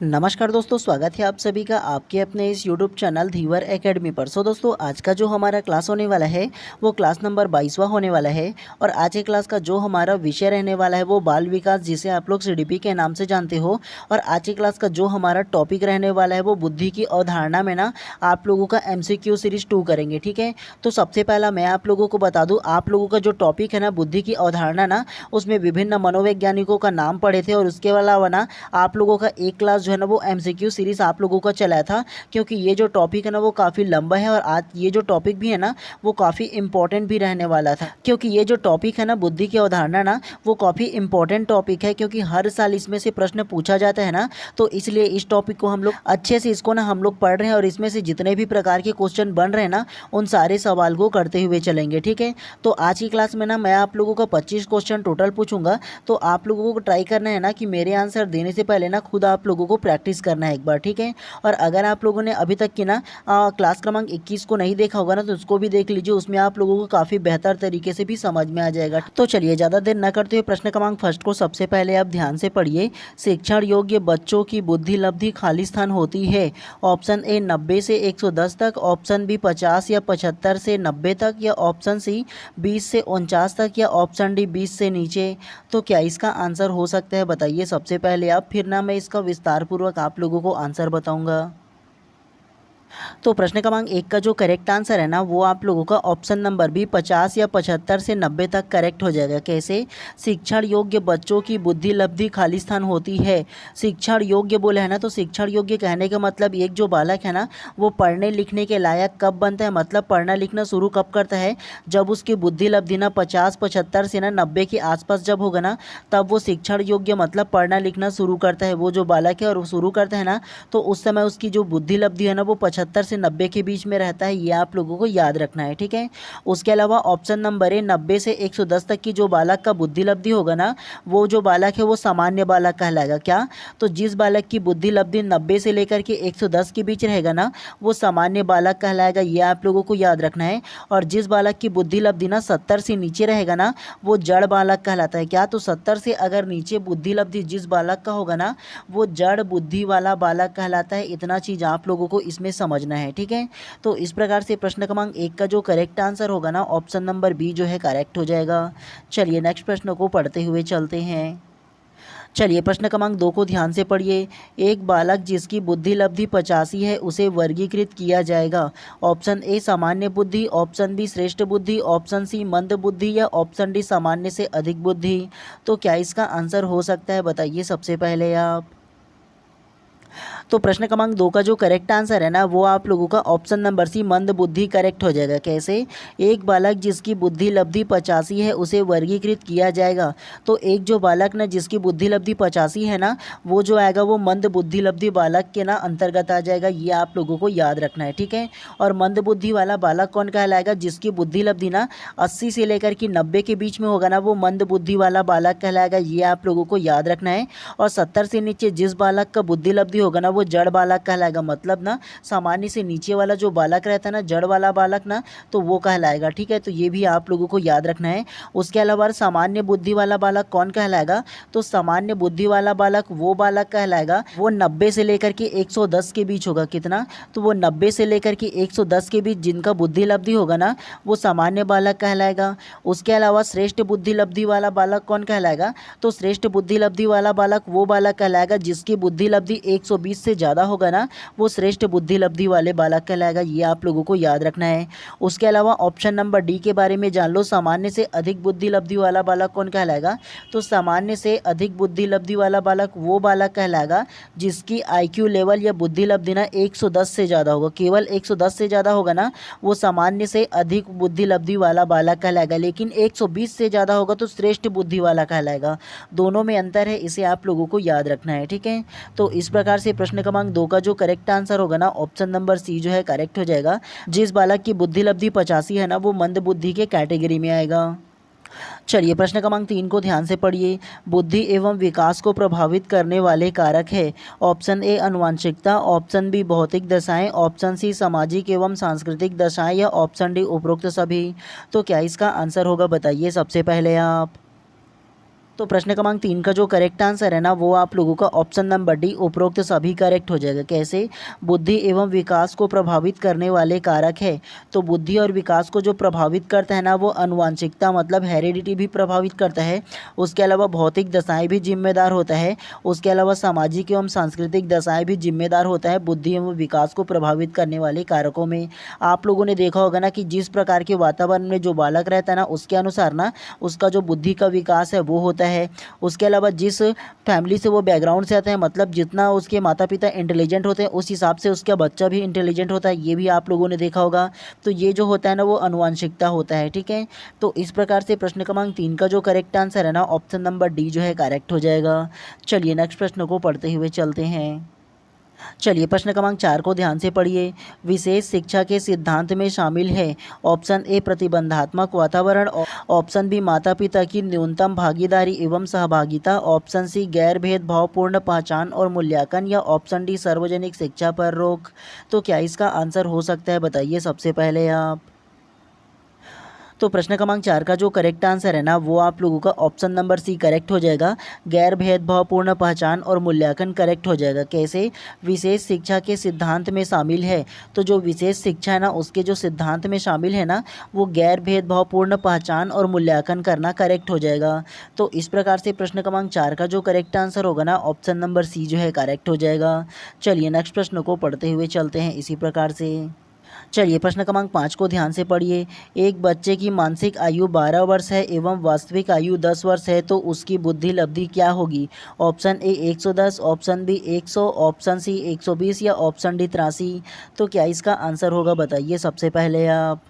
नमस्कार दोस्तों, स्वागत है आप सभी का आपके अपने इस यूट्यूब चैनल धीवर एकेडमी पर। दोस्तों, आज का जो हमारा क्लास होने वाला है वो क्लास नंबर 22वां होने वाला है। और आज के क्लास का जो हमारा विषय रहने वाला है वो बाल विकास, जिसे आप लोग सीडीपी के नाम से जानते हो। और आज के क्लास का जो हमारा टॉपिक रहने वाला है वो बुद्धि की अवधारणा में ना आप लोगों का MCQ सीरीज 2 करेंगे। ठीक है, तो सबसे पहला मैं आप लोगों को बता दूँ, आप लोगों का जो टॉपिक है ना बुद्धि की अवधारणा ना, उसमें विभिन्न मनोवैज्ञानिकों का नाम पढ़े थे। और उसके अलावा ना आप लोगों का एक क्लास जो है ना वो MCQ सीरीज आप लोगों का चलाया था, क्योंकि ये जो टॉपिक है ना वो काफ़ी लंबा है। और आज ये जो टॉपिक भी है ना वो काफ़ी इंपॉर्टेंट भी रहने वाला था, क्योंकि ये जो टॉपिक है ना बुद्धि की अवधारणा ना वो काफ़ी इंपॉर्टेंट टॉपिक है, क्योंकि हर साल इसमें से प्रश्न पूछा जाता है ना। तो इसलिए इस टॉपिक को हम लोग अच्छे से इसको ना हम लोग पढ़ रहे हैं, और इसमें से जितने भी प्रकार के क्वेश्चन बन रहे हैं ना उन सारे सवाल को करते हुए चलेंगे। ठीक है, तो आज की क्लास में ना मैं आप लोगों का 25 क्वेश्चन टोटल पूछूंगा। तो आप लोगों को ट्राई करना है ना कि मेरे आंसर देने से पहले ना खुद आप लोगों को प्रैक्टिस करना है एक बार। ठीक है, और अगर आप लोगों ने अभी तक की ना क्लास क्रमांक 21 को नहीं देखा होगा ना तो उसको भी देख लीजिए, उसमें आप लोगों को काफ़ी बेहतर तरीके से भी समझ में आ जाएगा। तो चलिए ज़्यादा देर न करते हुए प्रश्न क्रमांक फर्स्ट को सबसे पहले आप ध्यान से पढ़िए। शिक्षण योग्य बच्चों की बुद्धि लब्धि खाली स्थान होती है। ऑप्शन ए 90 से 110 तक, ऑप्शन बी 50 या 75 से 90 तक, या ऑप्शन सी 20 से 49 तक, या ऑप्शन डी 20 से नीचे। तो क्या इसका आंसर हो सकता है, बताइए सबसे पहले आप, फिर ना मैं इसका विस्तार पूर्वक आप लोगों को आंसर बताऊंगा। तो प्रश्न क्रमांक 1 का जो करेक्ट आंसर है ना वो आप लोगों का ऑप्शन नंबर बी 50 या 75 से 90 तक करेक्ट हो जाएगा। कैसे? शिक्षण योग्य बच्चों की बुद्धि लब्धि खाली स्थान होती है। शिक्षण योग्य बोले है ना, तो शिक्षण योग्य कहने का मतलब एक जो बालक है ना वो पढ़ने लिखने के लायक कब बनता है, मतलब पढ़ना लिखना शुरू कब करता है, जब उसकी बुद्धि लब्धि ना 50 75 से ना 90 के आसपास जब होगा ना तब वो शिक्षण योग्य मतलब पढ़ना लिखना शुरू करता है। वो जो बालक है और वो शुरू करता है ना तो उस समय उसकी जो बुद्धि लब्धि है ना वो 75 से 90 के बीच में रहता है। ये आप लोगों को याद रखना है। ठीक है, उसके अलावा ऑप्शन नंबर ए 90 से 110 तक की जो बालक का बुद्धि लब्धि होगा ना वो जो बालक है वो सामान्य बालक कहलाएगा। क्या? तो जिस बालक की बुद्धि लब्धि 90 से लेकर के 110 के बीच रहेगा ना वो सामान्य बालक कहलाएगा। ये आप लोगों को याद रखना है। और जिस बालक की बुद्धि लब्धि ना 70 से नीचे रहेगा ना वो जड़ बालक कहलाता है। क्या? तो 70 से अगर नीचे बुद्धि लब्धि जिस बालक का होगा ना वो जड़ बुद्धि वाला बालक कहलाता है। इतना चीज़ आप लोगों को इसमें समझना है। ठीक है, तो इस प्रकार से प्रश्न क्रमांक 1 का जो करेक्ट आंसर होगा ना ऑप्शन नंबर बी जो है करेक्ट हो जाएगा। चलिए नेक्स्ट प्रश्न को पढ़ते हुए चलते हैं। चलिए प्रश्न क्रमांक 2 को ध्यान से पढ़िए। एक बालक जिसकी बुद्धि लब्धि 85 है उसे वर्गीकृत किया जाएगा। ऑप्शन ए सामान्य बुद्धि, ऑप्शन बी श्रेष्ठ बुद्धि, ऑप्शन सी मंद बुद्धि, या ऑप्शन डी सामान्य से अधिक बुद्धि। तो क्या इसका आंसर हो सकता है, बताइए सबसे पहले आप। तो प्रश्न क्रमांक 2 का जो करेक्ट आंसर है ना वो आप लोगों का ऑप्शन नंबर सी मंद बुद्धि करेक्ट हो जाएगा। कैसे? एक बालक जिसकी बुद्धि लब्धि 85 है उसे वर्गीकृत किया जाएगा। तो एक जो बालक ना जिसकी बुद्धि लब्धि 85 है ना वो जो आएगा वो मंद बुद्धि लब्धि बालक के ना अंतर्गत आ जाएगा। ये आप लोगों को याद रखना है। ठीक है, और मंद बुद्धि वाला बालक कौन कहलाएगा? जिसकी बुद्धि लब्धि ना 80 से लेकर के 90 के बीच में होगा ना वो मंद बुद्धि वाला बालक कहलाएगा। ये आप लोगों को याद रखना है। और 70 से नीचे जिस बालक का बुद्धि लब्धि होगा ना वो जड़ बालक कहलाएगा। मतलब ना सामान्य से नीचे वाला जो बालक रहता है ना जड़ वाला बालक ना तो वो कहलाएगा। ठीक है, तो ये भी आप लोगों को याद रखना है। उसके अलावा सामान्य बुद्धि वाला बालक कौन कहलाएगा? तो सामान्य बुद्धि वाला बालक वो बालक कहलाएगा वो 90 से लेकर के 110 के बीच होगा। कितना? तो वो 90 से लेकर के 110 के बीच जिनका बुद्धि लब्धि होगा ना वो सामान्य बालक कहलाएगा। उसके अलावा श्रेष्ठ बुद्धि लब्धि वाला बालक कौन कहलाएगा? तो श्रेष्ठ बुद्धि लब्धि वाला बालक वो बालक कहलाएगा जिसकी बुद्धि लब्धि 120 से ज़्यादा होगा ना वो श्रेष्ठ बुद्धि लब्धि वाले बालक कहलाएगा। ये आप लोगों को याद रखना है। उसके अलावा ऑप्शन नंबर डी के बारे में जान लो। सामान्य से अधिक बुद्धि लब्धि वाला बालक कौन कहलाएगा? तो सामान्य से अधिक बुद्धि लब्धि वाला बालक वो बालक कहलाएगा जिसकी IQ लेवल या बुद्धि लब्धि ना 110 से ज़्यादा होगा। केवल 110 से ज़्यादा होगा ना वो सामान्य से अधिक बुद्धि लब्धि वाला बालक कहलाएगा। लेकिन 120 से ज़्यादा होगा तो श्रेष्ठ बुद्धि वाला कहलाएगा। दोनों में अंतर है, इसे आप लोगों को याद रखना है। ठीक है, तो इस प्रकार से प्रश्न क्रमांक 2 का जो करेक्ट आंसर होगा ना ऑप्शन नंबर सी जो है करेक्ट हो जाएगा। जिस बालक की बुद्धि लब्धि 85 है ना वो मंद बुद्धि के कैटेगरी में आएगा। चलिए प्रश्न क्रमांक 3 को ध्यान से पढ़िए। बुद्धि एवं विकास को प्रभावित करने वाले कारक है। ऑप्शन ए आनुवंशिकता, ऑप्शन बी भौतिक दशाएं, ऑप्शन सी सामाजिक एवं सांस्कृतिक दशाएं, या ऑप्शन डी उपरोक्त सभी। तो क्या इसका आंसर होगा, बताइए सबसे पहले आप। तो प्रश्न क्रमांक 3 का जो करेक्ट आंसर है ना वो आप लोगों का ऑप्शन नंबर डी उपरोक्त सभी करेक्ट हो जाएगा। कैसे? बुद्धि एवं विकास को प्रभावित करने वाले कारक है। तो बुद्धि और विकास को जो प्रभावित करता है ना वो अनुवांशिकता मतलब हेरिडिटी भी प्रभावित करता है। उसके अलावा भौतिक दशाएं भी जिम्मेदार होता है। उसके अलावा सामाजिक एवं सांस्कृतिक दशाएं भी जिम्मेदार होता है बुद्धि एवं विकास को प्रभावित करने वाले कारकों में। आप लोगों ने देखा होगा ना कि जिस प्रकार के वातावरण में जो बालक रहता है ना उसके अनुसार ना उसका जो बुद्धि का विकास है वो होता है। उसके अलावा जिस फैमिली से वो बैकग्राउंड से आता है मतलब जितना उसके माता पिता इंटेलिजेंट होते हैं उस हिसाब से उसका बच्चा भी इंटेलिजेंट होता है, ये भी आप लोगों ने देखा होगा। तो ये जो होता है ना वो अनुवांशिकता होता है। ठीक है, तो इस प्रकार से प्रश्न क्रमांक 3 का जो करेक्ट आंसर है ना ऑप्शन नंबर डी जो है करेक्ट हो जाएगा। चलिए नेक्स्ट प्रश्न को पढ़ते हुए चलते हैं। चलिए प्रश्न क्रमांक 4 को ध्यान से पढ़िए। विशेष शिक्षा के सिद्धांत में शामिल है ऑप्शन ए प्रतिबंधात्मक वातावरण, ऑप्शन बी माता पिता की न्यूनतम भागीदारी एवं सहभागिता, ऑप्शन सी गैर भेदभावपूर्ण पहचान और मूल्यांकन, या ऑप्शन डी सार्वजनिक शिक्षा पर रोक। तो क्या इसका आंसर हो सकता है बताइए सबसे पहले आप। तो प्रश्न क्रमांक 4 का जो करेक्ट आंसर है ना वो आप लोगों का ऑप्शन नंबर सी करेक्ट हो जाएगा। गैर भेदभावपूर्ण पहचान और मूल्यांकन करेक्ट हो जाएगा। कैसे? विशेष शिक्षा के सिद्धांत में शामिल है। तो जो विशेष शिक्षा है ना उसके जो सिद्धांत में शामिल है ना वो गैर भेदभावपूर्ण पहचान और मूल्यांकन करना करेक्ट हो जाएगा। तो इस प्रकार से प्रश्न क्रमांक 4 का जो करेक्ट आंसर होगा ना ऑप्शन नंबर सी जो है करेक्ट हो जाएगा। चलिए नेक्स्ट प्रश्न को पढ़ते हुए चलते हैं इसी प्रकार से। चलिए प्रश्न क्रमांक 5 को ध्यान से पढ़िए। एक बच्चे की मानसिक आयु 12 वर्ष है एवं वास्तविक आयु 10 वर्ष है तो उसकी बुद्धि लब्धि क्या होगी? Option A 110, option B 100, option C 120 या ऑप्शन डी 83। तो क्या इसका आंसर होगा बताइए सबसे पहले आप।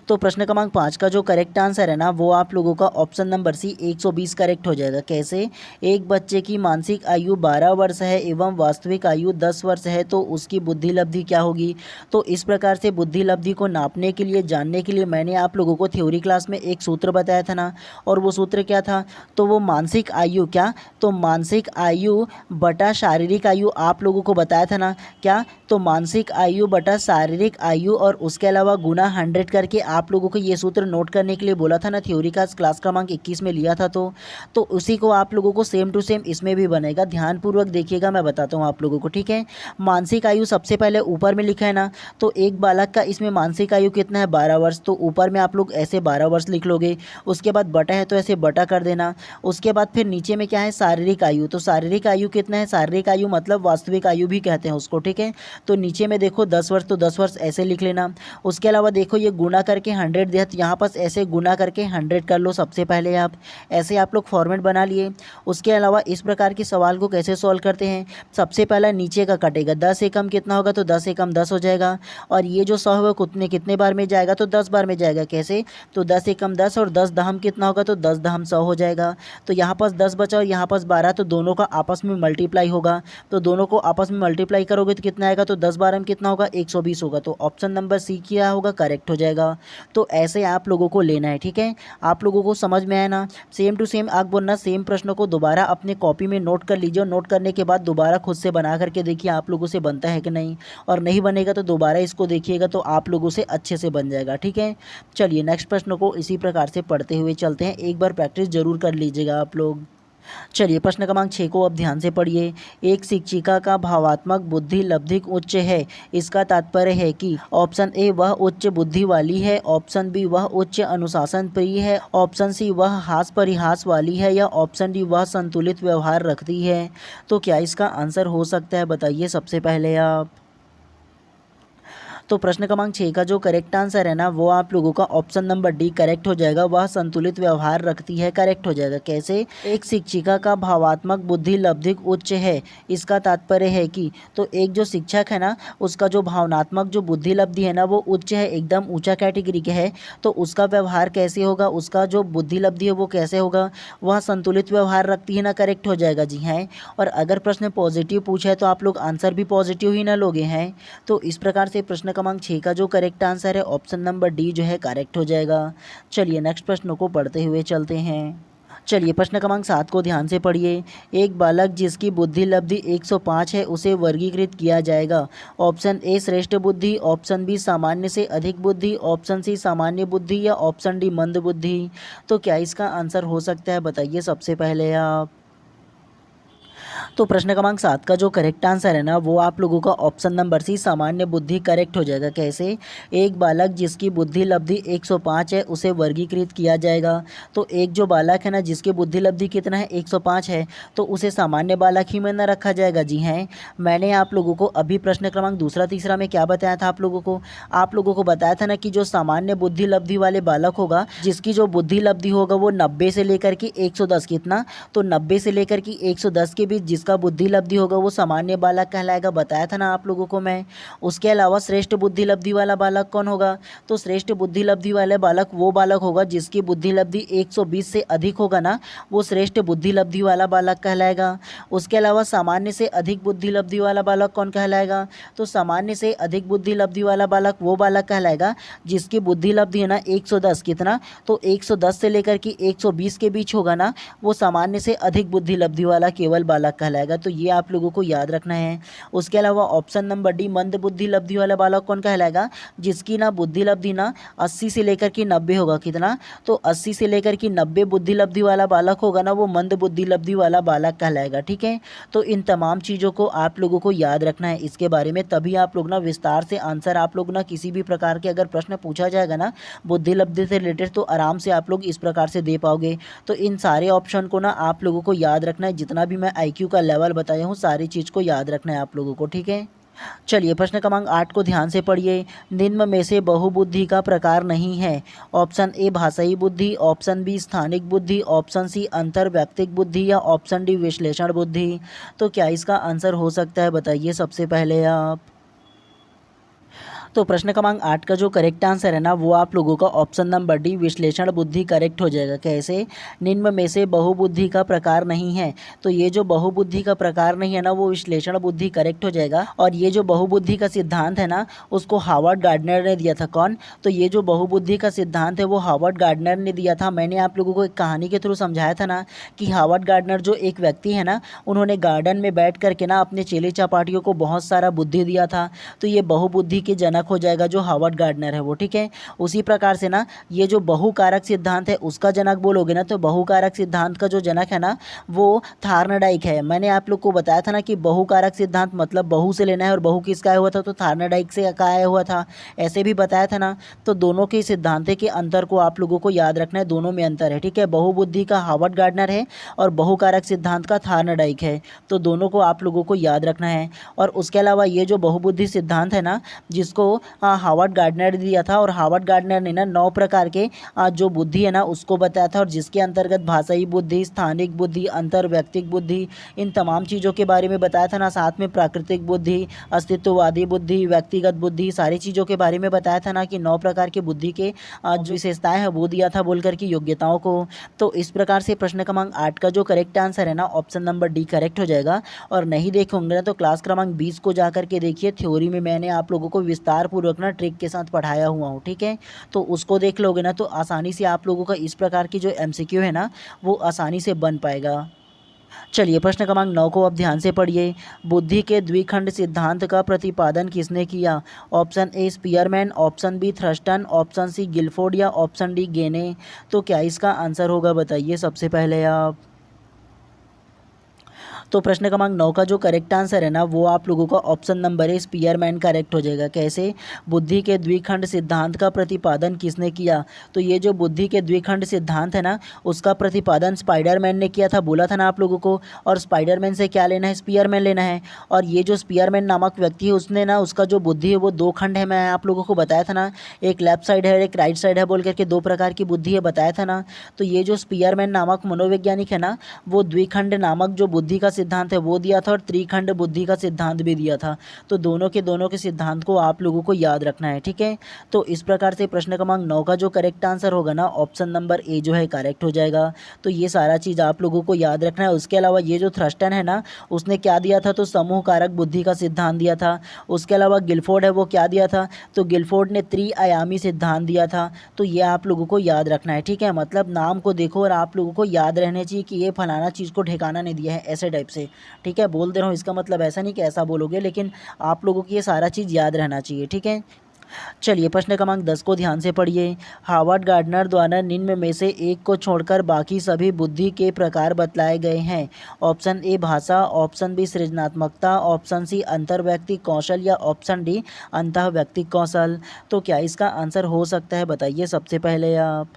तो प्रश्न क्रमांक 5 का जो करेक्ट आंसर है ना वो आप लोगों का ऑप्शन नंबर सी 120 करेक्ट हो जाएगा। कैसे? एक बच्चे की मानसिक आयु 12 वर्ष है एवं वास्तविक आयु 10 वर्ष है तो उसकी बुद्धि लब्धि क्या होगी? तो इस प्रकार से बुद्धि लब्धि को नापने के लिए जानने के लिए मैंने आप लोगों को थ्योरी क्लास में एक सूत्र बताया था ना, और वो सूत्र क्या था? तो वो मानसिक आयु क्या? तो मानसिक आयु बटा शारीरिक आयु आप लोगों को बताया था ना। क्या? तो मानसिक आयु बटा शारीरिक आयु और उसके अलावा गुना 100 करके आप लोगों को ये सूत्र नोट करने के लिए बोला था ना, थ्योरी का क्लास क्रमांक 21 में लिया था। तो उसी को आप लोगों को सेम टू सेम इसमें भी बनेगा। ध्यानपूर्वक देखिएगा, मैं बताता हूँ आप लोगों को। ठीक है, मानसिक आयु सबसे पहले ऊपर में लिखा है ना, तो एक बालक का इसमें मानसिक आयु कितना है? 12 वर्ष। तो ऊपर में आप लोग ऐसे 12 वर्ष लिख लोगे। उसके बाद बटा है तो ऐसे बटा कर देना। उसके बाद फिर नीचे में क्या है? शारीरिक आयु। तो शारीरिक आयु कितना है? शारीरिक आयु मतलब वास्तविक आयु भी कहते हैं उसको। ठीक है, तो नीचे में देखो 10 वर्ष, तो 10 वर्ष ऐसे लिख लेना। उसके अलावा देखो ये गुना करके 100 दिया, तो यहाँ पास ऐसे गुना करके 100 कर लो सबसे पहले आप। ऐसे आप लोग फॉर्मेट बना लिए। उसके अलावा इस प्रकार के सवाल को कैसे सॉल्व करते हैं? सबसे पहला नीचे का कटेगा, 10 एकम कितना होगा? तो 10 एकम 10 हो जाएगा। और ये जो 100 है वो कितने बार में जाएगा? तो 10 बार में जाएगा। कैसे? तो 10 एकम 10 और 10 दहम कितना होगा? तो 10 दहम 100 हो जाएगा। तो यहाँ पास 10 बचा और यहाँ पास 12, तो दोनों का आपस में मल्टीप्लाई होगा। तो दोनों को आपस में मल्टीप्लाई करोगे तो कितना आएगा? तो 10 12 में कितना होगा? 120 होगा। तो ऑप्शन नंबर सी क्या होगा? करेक्ट हो जाएगा। तो ऐसे आप लोगों को लेना है। ठीक है, आप लोगों को समझ में आया ना? सेम टू सेम आप बोलना, सेम प्रश्न को दोबारा अपने कॉपी में नोट कर लीजिए और नोट करने के बाद दोबारा खुद से बना करके देखिए आप लोगों से बनता है कि नहीं, और नहीं बनेगा तो दोबारा इसको देखिएगा तो आप लोगों से अच्छे से बन जाएगा। ठीक है, चलिए नेक्स्ट प्रश्न को इसी प्रकार से पढ़ते हुए चलते हैं। एक बार प्रैक्टिस जरूर कर लीजिएगा आप लोग। चलिए प्रश्न क्रमांक 6 को अब ध्यान से पढ़िए। एक शिक्षिका का भावात्मक बुद्धि लब्धिक उच्च है, इसका तात्पर्य है कि ऑप्शन ए वह उच्च बुद्धि वाली है, ऑप्शन बी वह उच्च अनुशासन प्रिय है, ऑप्शन सी वह हास परिहास वाली है, या ऑप्शन डी वह संतुलित व्यवहार रखती है। तो क्या इसका आंसर हो सकता है बताइए सबसे पहले आप। तो प्रश्न क्रमांक 6 का जो करेक्ट आंसर है ना वो आप लोगों का ऑप्शन नंबर डी करेक्ट हो जाएगा। वह संतुलित व्यवहार रखती है, करेक्ट हो जाएगा। कैसे? एक शिक्षिका का भावात्मक बुद्धि लब्धिक उच्च है, इसका तात्पर्य है कि, तो एक जो शिक्षक है ना उसका जो भावनात्मक जो बुद्धि लब्धि है ना वो उच्च है, एकदम ऊंचा कैटेगरी के है। तो उसका व्यवहार कैसे होगा? उसका जो बुद्धि लब्धि है वो कैसे होगा? वह संतुलित व्यवहार रखती है ना, करेक्ट हो जाएगा। जी हैं, और अगर प्रश्न पॉजिटिव पूछा है तो आप लोग आंसर भी पॉजिटिव ही ना लोगे हैं। तो इस प्रकार से प्रश्न क्रमांक 6 का जो करेक्ट आंसर है ऑप्शन नंबर डी जो है करेक्ट हो जाएगा। चलिए नेक्स्ट प्रश्न को पढ़ते हुए चलते हैं। चलिए प्रश्न क्रमांक 7 को ध्यान से पढ़िए। एक बालक जिसकी बुद्धि लब्धि 105 है उसे वर्गीकृत किया जाएगा। ऑप्शन ए श्रेष्ठ बुद्धि, ऑप्शन बी सामान्य से अधिक बुद्धि, ऑप्शन सी सामान्य बुद्धि या ऑप्शन डी मंद बुद्धि। तो क्या इसका आंसर हो सकता है, बताइए सबसे पहले आप। तो प्रश्न क्रमांक 7 का जो करेक्ट आंसर है ना वो आप लोगों का ऑप्शन नंबर सी सामान्य बुद्धि करेक्ट हो जाएगा। कैसे? एक बालक जिसकी बुद्धि लब्धि 105 है उसे वर्गीकृत किया जाएगा। तो एक जो बालक है ना जिसकी बुद्धि लब्धि कितना है 105 है तो उसे सामान्य बालक ही में न रखा जाएगा। जी हैं, मैंने आप लोगों को अभी प्रश्न क्रमांक दूसरा तीसरा में क्या बताया था आप लोगों को बताया था ना कि जो सामान्य बुद्धि लब्धि वाले बालक होगा जिसकी जो बुद्धि लब्धि होगा वो 90 से लेकर के 110 कितना, तो 90 से लेकर के 110 के बीच जिसका बुद्धि लब्धि होगा वो सामान्य बालक कहलाएगा। बताया था ना आप लोगों को मैं। उसके अलावा श्रेष्ठ बुद्धि लब्धि वाला बालक कौन होगा? तो श्रेष्ठ बुद्धि लब्धि वाले बालक वो बालक होगा जिसकी बुद्धि लब्धि 120 से अधिक होगा ना, वो श्रेष्ठ बुद्धि लब्धि वाला बालक कहलाएगा। उसके अलावा सामान्य से अधिक बुद्धि लब्धि वाला बालक कौन कहलाएगा? तो सामान्य से अधिक बुद्धि लब्धि वाला बालक वो बालक कहलाएगा जिसकी बुद्धि लब्धि है ना 110 कितना, तो 110 से लेकर के 120 के बीच होगा ना, वो सामान्य से अधिक बुद्धि लब्धि वाला केवल बालक कहलाएगा। तो ये आप लोगों को याद रखना है। उसके अलावा ऑप्शन नंबर डी मंद बुद्धि लब्धि वाला बालक कौन कहलाएगा? जिसकी ना बुद्धि लब्धि ना 80 से लेकर के 90 होगा कितना, तो 80 से लेकर के 90 बुद्धि लब्धि वाला बालक होगा ना, वो मंद बुद्धि लब्धि वाला बालक कहलाएगा। ठीक है, तो इन तमाम चीज़ों को आप लोगों को याद रखना है इसके बारे में, तभी आप लोग ना विस्तार से आंसर आप लोग ना किसी भी प्रकार के अगर प्रश्न पूछा जाएगा ना बुद्धि लब्धि से रिलेटेड तो आराम से आप लोग इस प्रकार से दे पाओगे। तो इन सारे ऑप्शन को ना आप लोगों को याद रखना है। जितना भी मैं IQ का लेवल बताया हूँ सारी चीज़ को याद रखना है आप लोगों को। ठीक है, चलिए प्रश्न क्रमांक 8 को ध्यान से पढ़िए। निम्न में से बहुबुद्धि का प्रकार नहीं है। ऑप्शन ए भाषाई बुद्धि, ऑप्शन बी स्थानिक बुद्धि, ऑप्शन सी अंतर्वैयक्तिक बुद्धि या ऑप्शन डी विश्लेषण बुद्धि। तो क्या इसका आंसर हो सकता है, बताइए सबसे पहले आप। तो प्रश्न क्रमांक 8 का जो करेक्ट आंसर है ना वो आप लोगों का ऑप्शन नंबर डी विश्लेषण बुद्धि करेक्ट हो जाएगा। कैसे? निम्न में से बहुबुद्धि का प्रकार नहीं है, तो ये जो बहुबुद्धि का प्रकार नहीं है ना वो विश्लेषण बुद्धि करेक्ट हो जाएगा। और ये जो बहुबुद्धि का सिद्धांत है ना उसको हार्वर्ड गार्डनर ने दिया था। कौन? तो ये जो बहुबुद्धि का सिद्धांत है वो हार्वर्ड गार्डनर ने दिया था। मैंने आप लोगों को एक कहानी के थ्रू समझाया था ना कि हार्वर्ड गार्डनर जो एक व्यक्ति है ना उन्होंने गार्डन में बैठ करके ना अपने चेले चपाटियों को बहुत सारा बुद्धि दिया था। तो ये बहुबुद्धि के जनक हो जाएगा जो हार्वर्ड गार्डनर है वो। ठीक है, उसी प्रकार से ना ये जो बहुकारक सिद्धांत है उसका जनक बोलोगे ना तो बहुकारक सिद्धांत का जो जनक है ना वो थार्नडाइक है। मैंने आप लोग को बताया था ना कि बहुकारक सिद्धांत मतलब बहु से लेना है और बहु किसका आया हुआ था, तो थार्नडाइक से का आया हुआ था, ऐसे भी बताया था ना। तो दोनों के सिद्धांत के अंतर को आप लोगों को याद रखना है, दोनों में अंतर है। ठीक है, बहुबुद्धि का हार्वर्ड गार्डनर है और बहुकारक सिद्धांत का थार्नडाइक है, तो दोनों को आप लोगों को याद रखना है। और उसके अलावा ये जो बहुबुद्धि सिद्धांत है ना जिसको हार्वर्ड गार्डनर ने दिया था, और हार्वर्ड गार्डनर ने ना 9 प्रकार के जो बुद्धि है ना उसको बताया था, और जिसके अंतर्गत भाषाई बुद्धि, स्थानिक बुद्धि, अंतर्वैयक्तिक बुद्धि, इन तमाम चीज़ों के बारे में बताया था ना। साथ में प्राकृतिक बुद्धि, अस्तित्ववादी बुद्धि, व्यक्तिगत बुद्धि, सारी चीज़ों के बारे में बताया था ना कि 9 प्रकार की बुद्धि के जो विशेषताएं हैं वो दिया था बोलकर की योग्यताओं को। तो इस प्रकार से प्रश्न क्रमांक 8 का जो करेक्ट आंसर है ना ऑप्शन नंबर डी करेक्ट हो जाएगा। और नहीं देखे होंगे ना तो क्लास क्रमांक 20 को जाकर के देखिए, थ्योरी में मैंने आप लोगों को विस्तार पूर्वक ना ट्रिक के साथ पढ़ाया हुआ हूँ। ठीक है, तो उसको देख लोगे ना तो आसानी से आप लोगों का इस प्रकार की जो MCQ है ना वो आसानी से बन पाएगा। चलिए प्रश्न क्रमांक 9 को अब ध्यान से पढ़िए। बुद्धि के द्विखंड सिद्धांत का प्रतिपादन किसने किया? Option A Spearman, option B Thurstone, option C Guilford या ऑप्शन डी गेने। तो क्या इसका आंसर होगा, बताइए सबसे पहले आप। तो प्रश्न क्रमांक 9 का जो करेक्ट आंसर है ना वो आप लोगों का option number A Spearman correct हो जाएगा। कैसे? बुद्धि के द्विखंड सिद्धांत का प्रतिपादन किसने किया? तो ये जो बुद्धि के द्विखंड सिद्धांत है ना उसका प्रतिपादन स्पाइडरमैन ने किया था, बोला था ना आप लोगों को। और स्पाइडरमैन से क्या लेना है? स्पीयरमैन लेना है। और ये जो स्पीयरमैन नामक व्यक्ति है उसने ना उसका जो बुद्धि है वो 2 खंड है, मैं आप लोगों को बताया था ना, एक लेफ्ट साइड है और एक राइट साइड है बोल करके 2 प्रकार की बुद्धि है, बताया था ना। तो ये जो स्पीयरमैन नामक मनोवैज्ञानिक है ना वो द्विखंड नामक जो बुद्धि का सिद्धांत है वो दिया था और त्रिखंड बुद्धि का सिद्धांत भी दिया था। तो दोनों के सिद्धांत को आप लोगों को याद रखना है, ठीक है। तो इस प्रकार से प्रश्न क्रमांक 9 का जो करेक्ट आंसर होगा ना, ऑप्शन नंबर ए जो है करेक्ट हो जाएगा। तो ये सारा चीज़ आप लोगों को याद रखना है। उसके अलावा ये जो थ्रस्टन है ना, उसने क्या दिया था, तो समूह कारक बुद्धि का सिद्धांत दिया था। उसके अलावा गिलफोर्ड है वो क्या दिया था, तो गिलफोर्ड ने त्रिआयामी सिद्धांत दिया था। तो ये आप लोगों को याद रखना है, ठीक है। मतलब नाम को देखो और आप लोगों को याद रहने चाहिए कि ये फलाना चीज़ को ठिकाना नहीं दिया है, ऐसे टाइप से, ठीक है। बोल दे रहा हूँ, इसका मतलब ऐसा नहीं कि ऐसा बोलोगे, लेकिन आप लोगों को ये सारा चीज़ याद रहना चाहिए, ठीक है। चलिए प्रश्न क्रमांक 10 को ध्यान से पढ़िए। हार्वर्ड गार्डनर द्वारा निम्न में से एक को छोड़कर बाकी सभी बुद्धि के प्रकार बतलाए गए हैं। ऑप्शन ए भाषा, ऑप्शन बी सृजनात्मकता, ऑप्शन सी अंतर्वैयक्तिक कौशल या ऑप्शन डी अंतःवैयक्तिक कौशल। तो क्या इसका आंसर हो सकता है, बताइए सबसे पहले आप।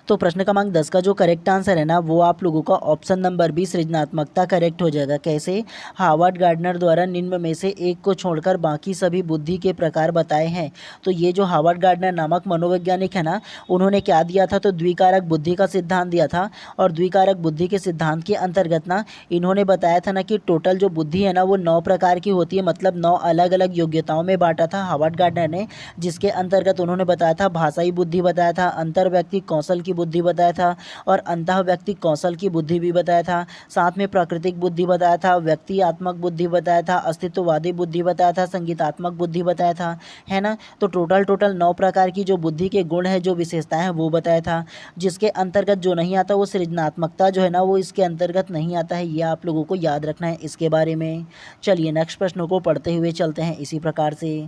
तो प्रश्न क्रमांक 10 का जो करेक्ट आंसर है ना, वो आप लोगों का ऑप्शन नंबर बी सृजनात्मकता करेक्ट हो जाएगा। कैसे, हार्वर्ड गार्डनर द्वारा निम्न में से एक को छोड़कर बाकी सभी बुद्धि के प्रकार बताए हैं। तो ये जो हार्वर्ड गार्डनर नामक मनोवैज्ञानिक है ना, उन्होंने क्या दिया था, तो द्विकारक बुद्धि का सिद्धांत दिया था। और द्विकारक बुद्धि के सिद्धांत के अंतर्गत ना इन्होंने बताया था ना कि टोटल जो बुद्धि है ना वो 9 प्रकार की होती है, मतलब 9 अलग अलग योग्यताओं में बांटा था हार्वर्ड गार्डनर ने। जिसके अंतर्गत उन्होंने बताया था भाषाई बुद्धि बताया था, अंतर्वैयक्तिक कौशल की बुद्धि बताया था और अंतःवैयक्तिक कौशल की बुद्धि भी बताया था। साथ में प्राकृतिक बुद्धि बताया था, व्यक्तिआत्मक बुद्धि बताया था, अस्तित्ववादी बुद्धि बताया था, संगीतात्मक बुद्धि बताया था, है ना। तो टोटल 9 प्रकार की जो बुद्धि के गुण है, जो विशेषताएं हैं, वो बताया था। जिसके अंतर्गत जो नहीं आता वो सृजनात्मकता जो है ना, वो इसके अंतर्गत नहीं आता है। ये आप लोगों को याद रखना है इसके बारे में। चलिए नेक्स्ट प्रश्न को पढ़ते हुए चलते हैं इसी प्रकार से।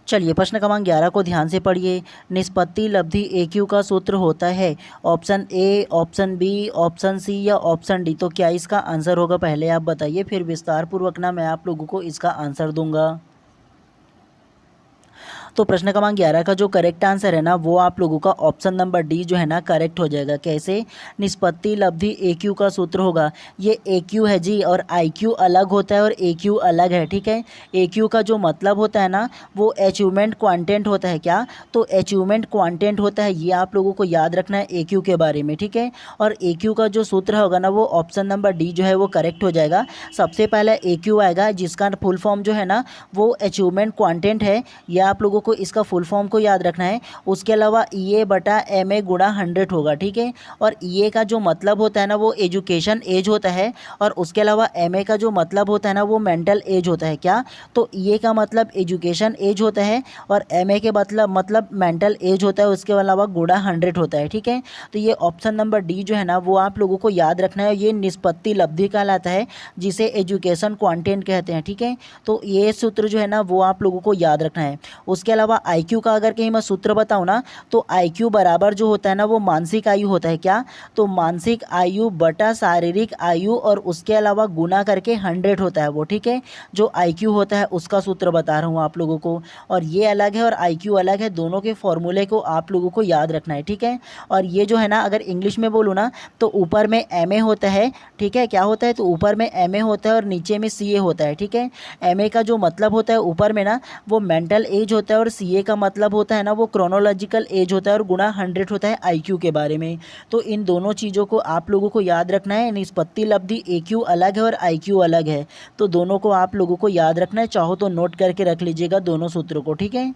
चलिए प्रश्न क्रमांक 11 को ध्यान से पढ़िए। निष्पत्ति लब्धि AQ का सूत्र होता है option A, option B, option C या ऑप्शन डी। तो क्या इसका आंसर होगा, पहले आप बताइए, फिर विस्तार पूर्वक ना मैं आप लोगों को इसका आंसर दूंगा। तो प्रश्न क्रमांक 11 का जो करेक्ट आंसर है ना, वो आप लोगों का ऑप्शन नंबर डी जो है ना करेक्ट हो जाएगा। कैसे, निष्पत्ति लब्धि AQ का सूत्र होगा। ये AQ है जी, और IQ अलग होता है और AQ अलग है, ठीक है। AQ का जो मतलब होता है ना, वो अचीवमेंट क्वांटेंट होता है। क्या, तो अचीवमेंट क्वांटेंट होता है। ये आप लोगों को याद रखना है AQ के बारे में, ठीक है। और AQ का जो सूत्र होगा ना, वो ऑप्शन नंबर डी जो है वो करेक्ट हो जाएगा। सबसे पहले AQ आएगा, जिसका फुल फॉर्म जो है ना वो अचीवमेंट क्वांटेंट है। ये आप लोगों को इसका फुल फॉर्म को याद रखना है। उसके अलावा EA/MA गुणा 100 होगा, ठीक है। और EA का जो मतलब होता है ना, वो एजुकेशन एज होता है। और उसके अलावा MA का जो मतलब होता है ना, वो मेंटल एज होता है। क्या, तो EA का मतलब एजुकेशन एज होता है और MA के मतलब मेंटल एज होता है। उसके अलावा गुणा 100 होता है, ठीक है। तो ये ऑप्शन नंबर डी जो है ना, वो आप लोगों को याद रखना है। ये निष्पत्ति लब्धि कहलाता है, जिसे एजुकेशन क्वांटेंट कहते हैं, ठीक है। तो ये सूत्र जो है ना, वो आप लोगों को याद रखना है। उसके अलावा IQ का अगर कहीं मैं सूत्र बताऊँ ना, तो IQ बराबर जो होता है ना, वो मानसिक आयु होता है। क्या, तो मानसिक आयु बटा शारीरिक आयु और उसके अलावा गुना करके 100 होता है वो, ठीक है। जो IQ होता है उसका सूत्र बता रहा हूँ आप लोगों को। और ये अलग है और IQ अलग है, दोनों के फॉर्मूले को आप लोगों को याद रखना है, ठीक है। और ये जो है ना, अगर इंग्लिश में बोलूँ ना, तो ऊपर में MA होता है, ठीक है। क्या होता है, तो ऊपर में MA होता है और नीचे में CA होता है, ठीक है। MA का जो मतलब होता है ऊपर में ना, वो मेंटल एज होता है और CA का मतलब होता है ना, वो क्रोनोलॉजिकल एज होता है और गुणा 100 होता है IQ के बारे में। तो इन दोनों चीज़ों को आप लोगों को याद रखना है। निष्पत्ति लब्धि AQ अलग है और IQ अलग है, तो दोनों को आप लोगों को याद रखना है। चाहो तो नोट करके रख लीजिएगा दोनों सूत्रों को, ठीक है।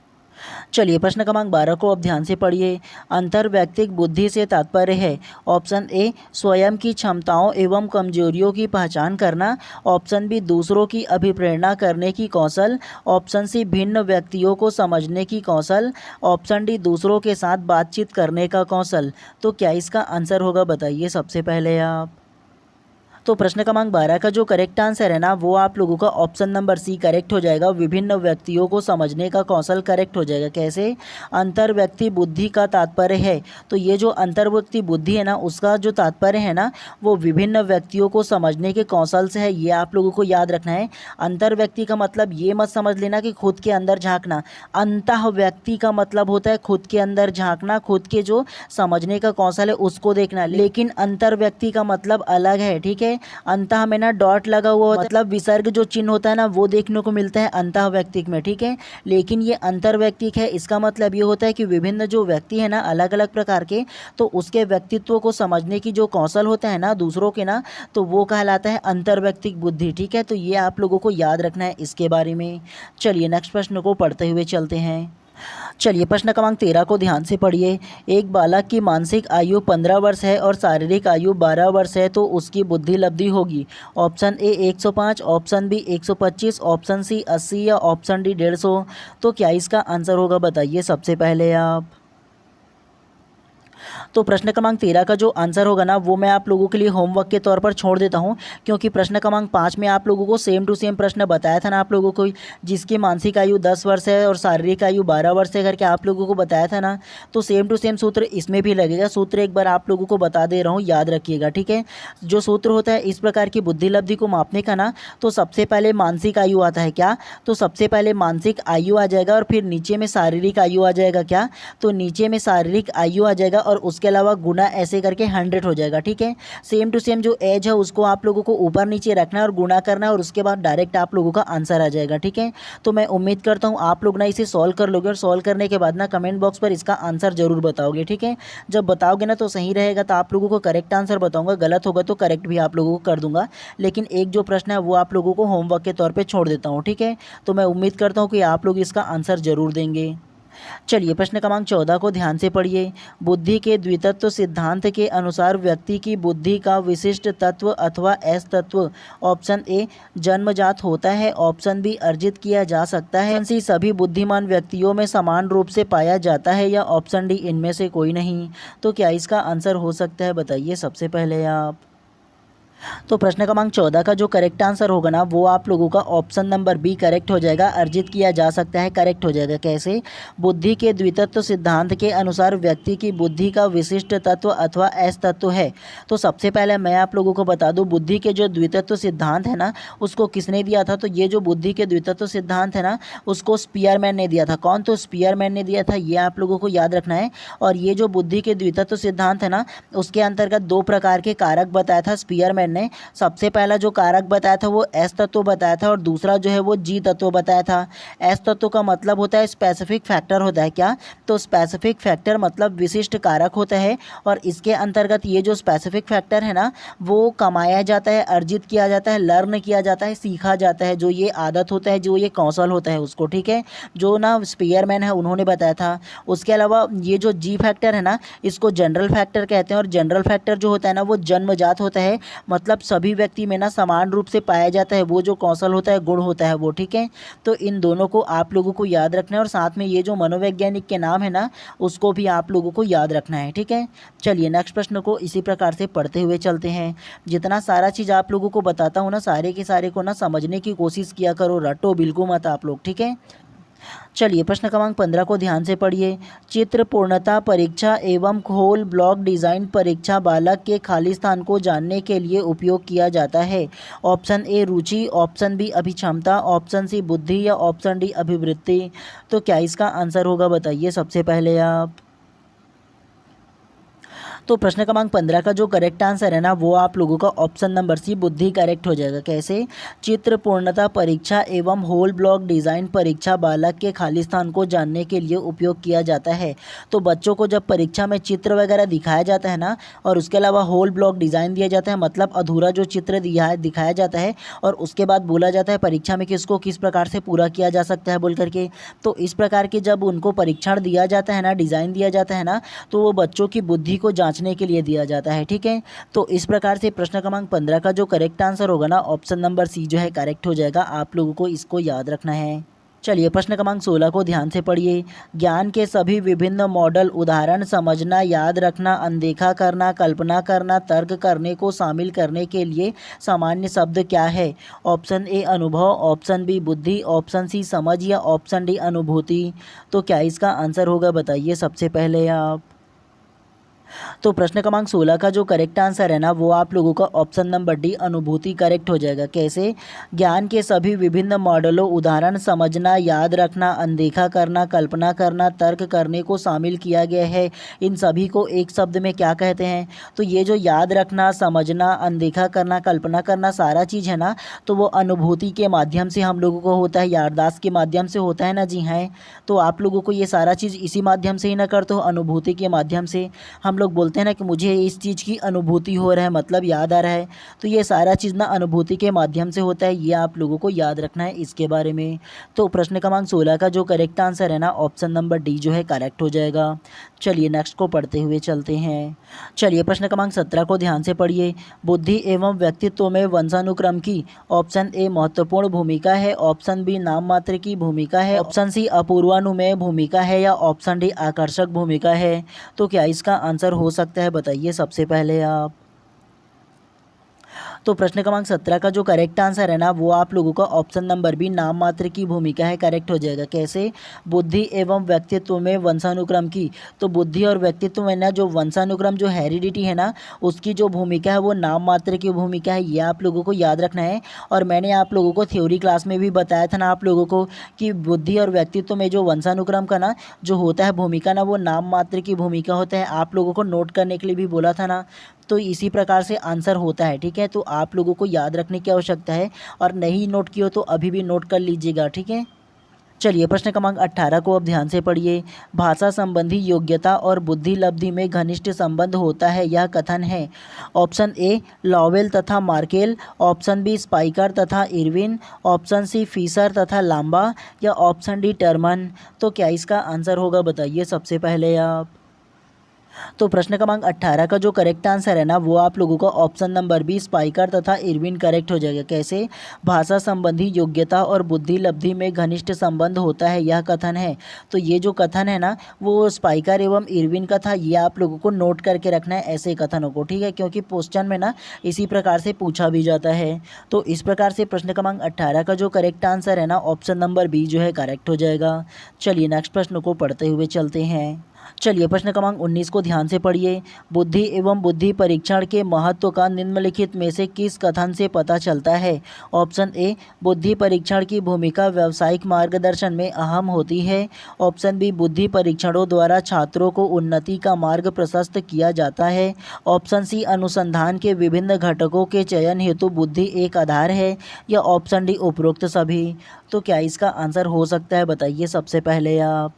चलिए प्रश्न क्रमांक 12 को अब ध्यान से पढ़िए। अंतर्वैयक्तिक बुद्धि से तात्पर्य है ऑप्शन ए, स्वयं की क्षमताओं एवं कमजोरियों की पहचान करना, ऑप्शन बी, दूसरों की अभिप्रेरणा करने की कौशल, ऑप्शन सी, भिन्न व्यक्तियों को समझने की कौशल, ऑप्शन डी, दूसरों के साथ बातचीत करने का कौशल। तो क्या इसका आंसर होगा, बताइए सबसे पहले आप। तो प्रश्न क्रमांक 12 का जो करेक्ट आंसर है ना, वो आप लोगों का ऑप्शन नंबर सी करेक्ट हो जाएगा। विभिन्न व्यक्तियों को समझने का कौशल करेक्ट हो जाएगा। कैसे, अंतर्व्यक्ति बुद्धि का तात्पर्य है, तो ये जो अंतर्व्यक्ति बुद्धि है ना, उसका जो तात्पर्य है ना, वो विभिन्न व्यक्तियों को समझने के कौशल से है। ये आप लोगों को याद रखना है। अंतर्व्यक्ति का मतलब ये मत समझ लेना कि खुद के अंदर झांकना। अंतः व्यक्ति का मतलब होता है खुद के अंदर झांकना, खुद के जो समझने का कौशल है उसको देखना। लेकिन अंतर्व्यक्ति का मतलब अलग है, ठीक है। है। अंतः में ना डॉट लगा हुआ होता है, मतलब विसर्ग जो चिन्ह होता है ना वो देखने को मिलता है अंतः व्यक्तिक में, ठीक है। लेकिन ये अंतर व्यक्तिक है, इसका मतलब ये होता है कि विभिन्न जो व्यक्ति है ना अलग अलग प्रकार के, तो उसके व्यक्तित्व को समझने की जो कौशल होता है ना दूसरों के ना, तो वो कहलाता है अंतर्व्यक्तिक बुद्धि, ठीक है। तो ये आप लोगों को याद रखना है इसके बारे में। चलिए नेक्स्ट प्रश्न को पढ़ते हुए चलते हैं। चलिए प्रश्न क्रमांक 13 को ध्यान से पढ़िए। एक बालक की मानसिक आयु 15 वर्ष है और शारीरिक आयु 12 वर्ष है, तो उसकी बुद्धि लब्धि होगी। Option A 105, option B 125, option C 80 या ऑप्शन डी 150। तो क्या इसका आंसर होगा बताइए सबसे पहले आप। तो प्रश्न क्रमांक 13 का जो आंसर होगा ना वो मैं आप लोगों के लिए होमवर्क के तौर पर छोड़ देता हूँ, क्योंकि प्रश्न क्रमांक 5 में आप लोगों को सेम टू सेम प्रश्न बताया था ना आप लोगों को, जिसकी मानसिक आयु 10 वर्ष है और शारीरिक आयु 12 वर्ष है करके आप लोगों को बताया था ना, तो सेम टू सेम सूत्र इसमें भी लगेगा। सूत्र एक बार आप लोगों को बता दे रहा हूँ, याद रखिएगा, ठीक है। जो सूत्र होता है इस प्रकार की बुद्धि लब्धि को मापने का ना, तो सबसे पहले मानसिक आयु आता है क्या, तो सबसे पहले मानसिक आयु आ जाएगा और फिर नीचे में शारीरिक आयु आ जाएगा क्या, तो नीचे में शारीरिक आयु आ जाएगा और उसके अलावा गुना ऐसे करके 100 हो जाएगा, ठीक है। सेम टू सेम जो एज है उसको आप लोगों को ऊपर नीचे रखना है और गुना करना है और उसके बाद डायरेक्ट आप लोगों का आंसर आ जाएगा, ठीक है। तो मैं उम्मीद करता हूँ आप लोग ना इसे सॉल्व कर लोगे और सॉल्व करने के बाद ना कमेंट बॉक्स पर इसका आंसर जरूर बताओगे, ठीक है। जब बताओगे ना तो सही रहेगा तो आप लोगों को करेक्ट आंसर बताऊंगा, गलत होगा तो करेक्ट भी आप लोगों को कर दूंगा, लेकिन एक जो प्रश्न है वो आप लोगों को होमवर्क के तौर पर छोड़ देता हूँ, ठीक है। तो मैं उम्मीद करता हूँ कि आप लोग इसका आंसर जरूर देंगे। चलिए प्रश्न क्रमांक 14 को ध्यान से पढ़िए। बुद्धि के द्वितत्व सिद्धांत के अनुसार व्यक्ति की बुद्धि का विशिष्ट तत्व अथवा एस तत्व ऑप्शन ए जन्मजात होता है, ऑप्शन बी अर्जित किया जा सकता है, ऑप्शन सी सभी बुद्धिमान व्यक्तियों में समान रूप से पाया जाता है, या ऑप्शन डी इनमें से कोई नहीं। तो क्या इसका आंसर हो सकता है बताइए सबसे पहले आप। तो प्रश्न क्रमांक 14 का जो करेक्ट आंसर होगा ना वो आप लोगों का ऑप्शन नंबर बी करेक्ट हो जाएगा, अर्जित किया जा सकता है करेक्ट हो जाएगा। कैसे, बुद्धि के द्वितत्व सिद्धांत के अनुसार व्यक्ति की बुद्धि का विशिष्ट तत्व अथवा एस तत्व है। तो सबसे पहले मैं आप लोगों को बता दूं, बुद्धि के जो द्वितत्व सिद्धांत है ना उसको किसने दिया था, तो ये जो बुद्धि के द्वितत्व सिद्धांत है ना उसको स्पीयरमैन ने दिया था। कौन, तो स्पीयरमैन ने दिया था, ये आप लोगों को याद रखना है। और ये जो बुद्धि के द्वितत्व सिद्धांत है ना उसके अंतर्गत 2 प्रकार के कारक बताया था स्पीयरमैन ने। सबसे पहला जो कारक बताया था वो एस तत्व बताया था और दूसरा जो है वो जी तत्व बताया था। एस तत्व का मतलब होता है स्पेसिफिक फैक्टर होता है क्या, तो स्पेसिफिक फैक्टर मतलब विशिष्ट कारक होता है, और इसके अंतर्गत ये जो स्पेसिफिक फैक्टर है ना वो कमाया जाता है, अर्जित किया जाता है, लर्न किया जाता है, सीखा जाता है, जो ये आदत होता है, जो ये कौशल होता है उसको, ठीक है, जो ना स्पीयरमैन है उन्होंने बताया था। उसके अलावा ये जो जी फैक्टर है ना इसको जनरल फैक्टर कहते हैं, और जनरल फैक्टर जो होता है ना वो जन्मजात होता है, मतलब सभी व्यक्ति में ना समान रूप से पाया जाता है, वो जो कौशल होता है, गुण होता है वो, ठीक है। तो इन दोनों को आप लोगों को याद रखना है और साथ में ये जो मनोवैज्ञानिक के नाम है ना उसको भी आप लोगों को याद रखना है, ठीक है। चलिए नेक्स्ट प्रश्न को इसी प्रकार से पढ़ते हुए चलते हैं। जितना सारा चीज़ आप लोगों को बताता हूँ ना सारे के सारे को ना समझने की कोशिश किया करो, रटो बिल्कुल मत आप लोग, ठीक है। चलिए प्रश्न क्रमांक 15 को ध्यान से पढ़िए। चित्र पूर्णता परीक्षा एवं होल ब्लॉक डिज़ाइन परीक्षा बालक के खाली स्थान को जानने के लिए उपयोग किया जाता है। ऑप्शन ए रुचि, ऑप्शन बी अभिक्षमता, ऑप्शन सी बुद्धि या ऑप्शन डी अभिवृत्ति। तो क्या इसका आंसर होगा बताइए सबसे पहले आप। तो प्रश्न क्रमांक 15 का जो करेक्ट आंसर है ना वो आप लोगों का ऑप्शन नंबर सी बुद्धि करेक्ट हो जाएगा। कैसे, चित्र पूर्णता परीक्षा एवं होल ब्लॉक डिज़ाइन परीक्षा बालक के खाली स्थान को जानने के लिए उपयोग किया जाता है। तो बच्चों को जब परीक्षा में चित्र वगैरह दिखाया जाता है ना और उसके अलावा होल ब्लॉक डिज़ाइन दिया जाता है, मतलब अधूरा जो चित्र दिखाया जाता है, और उसके बाद बोला जाता है परीक्षा में किसको किस प्रकार से पूरा किया जा सकता है बोल करके। तो इस प्रकार के जब उनको परीक्षण दिया जाता है ना, डिज़ाइन दिया जाता है ना, तो वो बच्चों की बुद्धि को जांचने के लिए दिया जाता है, ठीक है। तो इस प्रकार से प्रश्न क्रमांक 15 का जो करेक्ट आंसर होगा ना ऑप्शन नंबर सी जो है करेक्ट हो जाएगा। आप लोगों को इसको याद रखना है। चलिए प्रश्न क्रमांक 16 को ध्यान से पढ़िए। ज्ञान के सभी विभिन्न मॉडल उदाहरण समझना, याद रखना, अनदेखा करना, कल्पना करना, तर्क करने को शामिल करने के लिए सामान्य शब्द क्या है। ऑप्शन ए अनुभव, ऑप्शन बी बुद्धि, ऑप्शन सी समझ या ऑप्शन डी अनुभूति। तो क्या इसका आंसर होगा बताइए सबसे पहले आप। तो प्रश्न क्रमांक 16 का जो करेक्ट आंसर है ना वो आप लोगों का ऑप्शन नंबर डी अनुभूति करेक्ट हो जाएगा। कैसे? ज्ञान के सभी विभिन्न मॉडलों उदाहरण समझना, याद रखना, अनदेखा करना, कल्पना करना, तर्क करने को शामिल किया गया है। इन सभी को एक शब्द में क्या कहते हैं? तो ये जो याद रखना, समझना, अनदेखा करना, कल्पना करना सारा चीज़ है ना, तो वो अनुभूति के माध्यम से हम लोगों को होता है, याददाश्त के माध्यम से होता है ना। जी हाँ, तो आप लोगों को ये सारा चीज़ इसी माध्यम से ही ना करते हो, अनुभूति के माध्यम से। हम लोग बोलते हैं ना कि मुझे इस चीज़ की अनुभूति हो रहा है, मतलब याद आ रहा है, तो ये सारा चीज़ ना अनुभूति के माध्यम से होता है। ये आप लोगों को याद रखना है इसके बारे में। तो प्रश्न क्रमांक 16 का जो करेक्ट आंसर है ना ऑप्शन नंबर डी जो है करेक्ट हो जाएगा। चलिए नेक्स्ट को पढ़ते हुए चलते हैं। चलिए प्रश्न क्रमांक 17 को ध्यान से पढ़िए। बुद्धि एवं व्यक्तित्व में वंशानुक्रम की ऑप्शन ए महत्वपूर्ण भूमिका है, ऑप्शन बी नाम मात्र की भूमिका है, ऑप्शन सी अपूर्वानुमेय भूमिका है या ऑप्शन डी आकर्षक भूमिका है। तो क्या इसका आंसर हो सकता है? बताइए सबसे पहले आप। तो प्रश्न क्रमांक 17 का जो करेक्ट आंसर है ना वो आप लोगों का ऑप्शन नंबर बी नाम मात्र की भूमिका है करेक्ट हो जाएगा। कैसे? बुद्धि एवं व्यक्तित्व में वंशानुक्रम की, तो बुद्धि और व्यक्तित्व में ना जो वंशानुक्रम जो हेरिडिटी है ना उसकी जो भूमिका है वो नाम मात्र की भूमिका है। ये आप लोगों को याद रखना है। और मैंने आप लोगों को थ्योरी क्लास में भी बताया था ना आप लोगों को कि बुद्धि और व्यक्तित्व में जो वंशानुक्रम का ना जो होता है भूमिका ना वो नाम मात्र की भूमिका होता है। आप लोगों को नोट करने के लिए भी बोला था ना, तो इसी प्रकार से आंसर होता है। ठीक है, तो आप लोगों को याद रखने की आवश्यकता है, और नहीं नोट किया तो अभी भी नोट कर लीजिएगा। ठीक है, चलिए प्रश्न क्रमांक 18 को अब ध्यान से पढ़िए। भाषा संबंधी योग्यता और बुद्धि लब्धि में घनिष्ठ संबंध होता है, यह कथन है। ऑप्शन ए लॉवेल तथा मार्केल, ऑप्शन बी स्पाइकर तथा इरविन, ऑप्शन सी फिशर तथा लांबा या ऑप्शन डी टर्मन। तो क्या इसका आंसर होगा? बताइए सबसे पहले आप। तो प्रश्न क्रमांक 18 का जो करेक्ट आंसर है ना वो आप लोगों का ऑप्शन नंबर बी स्पाइकर तथा इरविन करेक्ट हो जाएगा। कैसे? भाषा संबंधी योग्यता और बुद्धि लब्धि में घनिष्ठ संबंध होता है, यह कथन है। तो ये जो कथन है ना वो स्पाइकर एवं इरविन का था। ये आप लोगों को नोट करके रखना है ऐसे कथनों को। ठीक है, क्योंकि क्वेश्चन में ना इसी प्रकार से पूछा भी जाता है। तो इस प्रकार से प्रश्न क्रमांक 18 का जो करेक्ट आंसर है ना ऑप्शन नंबर बी जो है करेक्ट हो जाएगा। चलिए नेक्स्ट प्रश्न को पढ़ते हुए चलते हैं। चलिए प्रश्न क्रमांक 19 को ध्यान से पढ़िए। बुद्धि एवं बुद्धि परीक्षण के महत्व का निम्नलिखित में से किस कथन से पता चलता है? ऑप्शन ए बुद्धि परीक्षण की भूमिका व्यावसायिक मार्गदर्शन में अहम होती है, ऑप्शन बी बुद्धि परीक्षणों द्वारा छात्रों को उन्नति का मार्ग प्रशस्त किया जाता है, ऑप्शन सी अनुसंधान के विभिन्न घटकों के चयन हेतु बुद्धि एक आधार है या ऑप्शन डी उपरोक्त सभी। तो क्या इसका आंसर हो सकता है? बताइए सबसे पहले आप।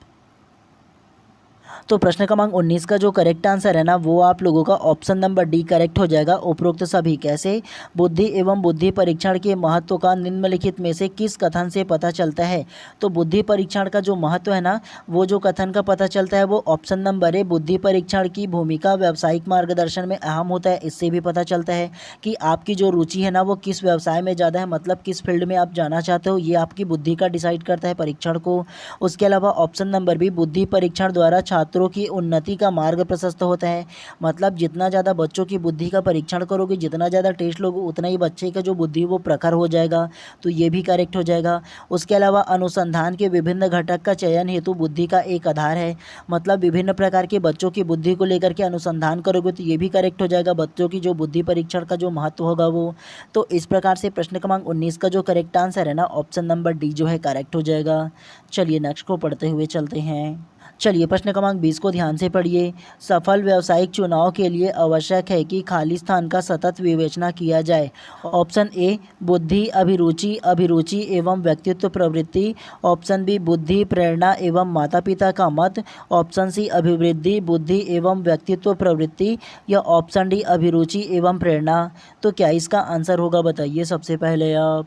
तो प्रश्न क्रमांक 19 का जो करेक्ट आंसर है ना वो आप लोगों का ऑप्शन नंबर डी करेक्ट हो जाएगा, उपरोक्त सभी। कैसे? बुद्धि एवं बुद्धि परीक्षण के महत्व का निम्नलिखित में से किस कथन से पता चलता है? तो बुद्धि परीक्षण का जो महत्व है ना वो जो कथन का पता चलता है वो ऑप्शन नंबर ए बुद्धि परीक्षण की भूमिका व्यावसायिक मार्गदर्शन में अहम होता है। इससे भी पता चलता है कि आपकी जो रुचि है ना वो किस व्यवसाय में ज़्यादा है, मतलब किस फील्ड में आप जाना चाहते हो, ये आपकी बुद्धि का डिसाइड करता है परीक्षण को। उसके अलावा ऑप्शन नंबर बी बुद्धि परीक्षण द्वारा छात्रों की उन्नति का मार्ग प्रशस्त होता है, मतलब जितना ज़्यादा बच्चों की बुद्धि का परीक्षण करोगे, जितना ज़्यादा टेस्ट लोगे, उतना ही बच्चे का जो बुद्धि वो प्रखर हो जाएगा। तो ये भी करेक्ट हो जाएगा। उसके अलावा अनुसंधान के विभिन्न घटक का चयन हेतु बुद्धि का एक आधार है, मतलब विभिन्न प्रकार के बच्चों की बुद्धि को लेकर के अनुसंधान करोगे तो ये भी करेक्ट हो जाएगा, बच्चों की जो बुद्धि परीक्षण का जो महत्व होगा वो। तो इस प्रकार से प्रश्न क्रमांक 19 का जो करेक्ट आंसर है ना ऑप्शन नंबर डी जो है करेक्ट हो जाएगा। चलिए नेक्स्ट को पढ़ते हुए चलते हैं। चलिए प्रश्न क्रमांक 20 को ध्यान से पढ़िए। सफल व्यावसायिक चुनाव के लिए आवश्यक है कि खाली स्थान का सतत विवेचना किया जाए। ऑप्शन ए बुद्धि अभिरुचि अभिरुचि एवं व्यक्तित्व प्रवृत्ति, ऑप्शन बी बुद्धि प्रेरणा एवं माता पिता का मत, ऑप्शन सी अभिवृद्धि बुद्धि एवं व्यक्तित्व प्रवृत्ति या ऑप्शन डी अभिरुचि एवं प्रेरणा। तो क्या इसका आंसर होगा? बताइए सबसे पहले आप।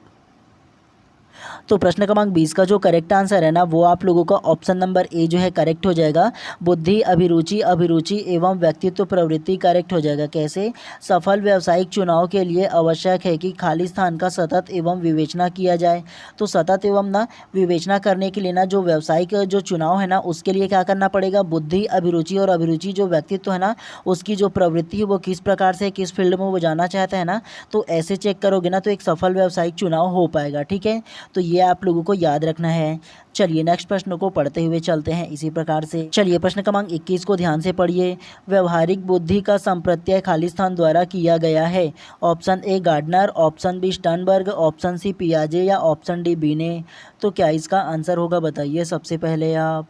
तो प्रश्न क्रमांक 20 का जो करेक्ट आंसर है ना वो आप लोगों का ऑप्शन नंबर ए जो है करेक्ट हो जाएगा, बुद्धि अभिरुचि अभिरुचि एवं व्यक्तित्व प्रवृत्ति करेक्ट हो जाएगा। कैसे? सफल व्यावसायिक चुनाव के लिए आवश्यक है कि खाली स्थान का सतत एवं विवेचना किया जाए। तो सतत एवं ना विवेचना करने के लिए ना जो व्यावसायिक जो चुनाव है ना उसके लिए क्या करना पड़ेगा? बुद्धि अभिरुचि और अभिरुचि जो व्यक्तित्व है ना उसकी जो प्रवृत्ति है वो किस प्रकार से किस फील्ड में वो जाना चाहता है ना, तो ऐसे चेक करोगे ना तो एक सफल व्यावसायिक चुनाव हो पाएगा। ठीक है, तो ये आप लोगों को याद रखना है। चलिए नेक्स्ट प्रश्न को पढ़ते हुए चलते हैं इसी प्रकार से। चलिए प्रश्न क्रमांक 21 को ध्यान से पढ़िए। व्यवहारिक बुद्धि का संप्रत्यय खाली स्थान द्वारा किया गया है। Option A Gardner, option B Sternberg, option C पियाजे या ऑप्शन डी बीने। तो क्या इसका आंसर होगा बताइए सबसे पहले आप।